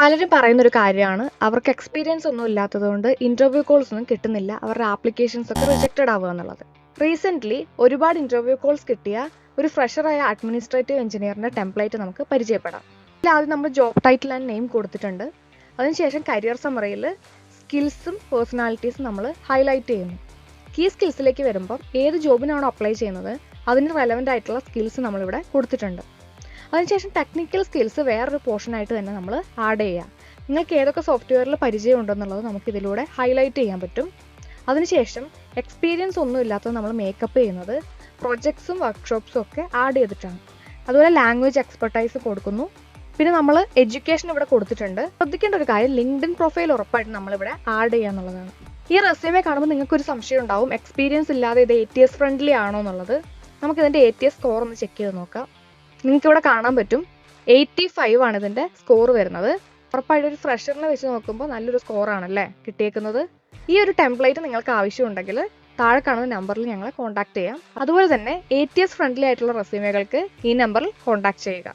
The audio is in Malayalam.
പലരും പറയുന്നൊരു കാര്യമാണ് അവർക്ക് എക്സ്പീരിയൻസ് ഒന്നും ഇല്ലാത്തതുകൊണ്ട് ഇൻ്റർവ്യൂ കോൾസ് ഒന്നും കിട്ടുന്നില്ല, അവരുടെ ആപ്ലിക്കേഷൻസ് ഒക്കെ റിജക്റ്റഡ് ആവുക എന്നുള്ളത്. റീസെൻ്റ്ലി ഒരുപാട് ഇൻ്റർവ്യൂ കോൾസ് കിട്ടിയ ഒരു ഫ്രഷറായ അഡ്മിനിസ്ട്രേറ്റീവ് എഞ്ചിനീയറിൻ്റെ ടെംപ്ലേറ്റ് നമുക്ക് പരിചയപ്പെടാം. ഇതിൽ ആദ്യം നമ്മൾ ജോബ് ടൈറ്റിൽ ആൻഡ് നെയിം കൊടുത്തിട്ടുണ്ട്. അതിനുശേഷം കരിയർ സമ്മറിയിൽ സ്കിൽസും പേഴ്സണാലിറ്റീസും നമ്മൾ ഹൈലൈറ്റ് ചെയ്യുന്നു. കീ സ്കിൽസിലേക്ക് വരുമ്പം ഏത് ജോബിനാണോ അപ്ലൈ ചെയ്യുന്നത് അതിന് റെലവൻ്റ് ആയിട്ടുള്ള സ്കിൽസ് നമ്മളിവിടെ കൊടുത്തിട്ടുണ്ട്. അതിനുശേഷം ടെക്നിക്കൽ സ്കിൽസ് വേറൊരു പോർഷനായിട്ട് തന്നെ നമ്മൾ ആഡ് ചെയ്യുക. നിങ്ങൾക്ക് ഏതൊക്കെ സോഫ്റ്റ്വെയറിൽ പരിചയം ഉണ്ടെന്നുള്ളത് നമുക്ക് ഇതിലൂടെ ഹൈലൈറ്റ് ചെയ്യാൻ പറ്റും. അതിനുശേഷം എക്സ്പീരിയൻസ് ഒന്നും ഇല്ലാത്തത് നമ്മൾ മേക്കപ്പ് ചെയ്യുന്നത് പ്രൊജക്ട്സും വർക്ക്ഷോപ്സും ഒക്കെ ആഡ് ചെയ്തിട്ടാണ്. അതുപോലെ ലാംഗ്വേജ് എക്സ്പെർട്ടൈസ് കൊടുക്കുന്നു. പിന്നെ നമ്മൾ എഡ്യൂക്കേഷൻ ഇവിടെ കൊടുത്തിട്ടുണ്ട്. ശ്രദ്ധിക്കേണ്ട ഒരു കാര്യം, ലിങ്ക്ഡിൻ പ്രൊഫൈൽ ഉറപ്പായിട്ട് നമ്മളിവിടെ ആഡ് ചെയ്യുക എന്നുള്ളതാണ്. ഈ റെസ്യൂമെ കാണുമ്പോൾ നിങ്ങൾക്കൊരു സംശയം ഉണ്ടാവും, എക്സ്പീരിയൻസ് ഇല്ലാതെ ഇത് ATS ഫ്രണ്ട്ലി ആണോ എന്നുള്ളത്. നമുക്കിതിൻ്റെ ATS സ്കോർ ഒന്ന് ചെക്ക് ചെയ്ത് നോക്കാം. നിങ്ങൾക്കിവിടെ കാണാൻ പറ്റും 85 ആണ് ഇതിൻ്റെ സ്കോർ വരുന്നത്. ഉറപ്പായിട്ട് ഒരു ഫ്രഷറിനെ വെച്ച് നോക്കുമ്പോൾ നല്ലൊരു സ്കോറാണല്ലേ കിട്ടിയേക്കുന്നത്. ഈ ഒരു ടെംപ്ലേറ്റ് നിങ്ങൾക്ക് ആവശ്യമുണ്ടെങ്കിൽ താഴെ കാണുന്ന നമ്പറിൽ ഞങ്ങളെ കോൺടാക്ട് ചെയ്യാം. അതുപോലെ തന്നെ ATS ഫ്രണ്ട്ലി ആയിട്ടുള്ള റെസ്യൂമേകൾക്ക് ഈ നമ്പറിൽ കോൺടാക്ട് ചെയ്യുക.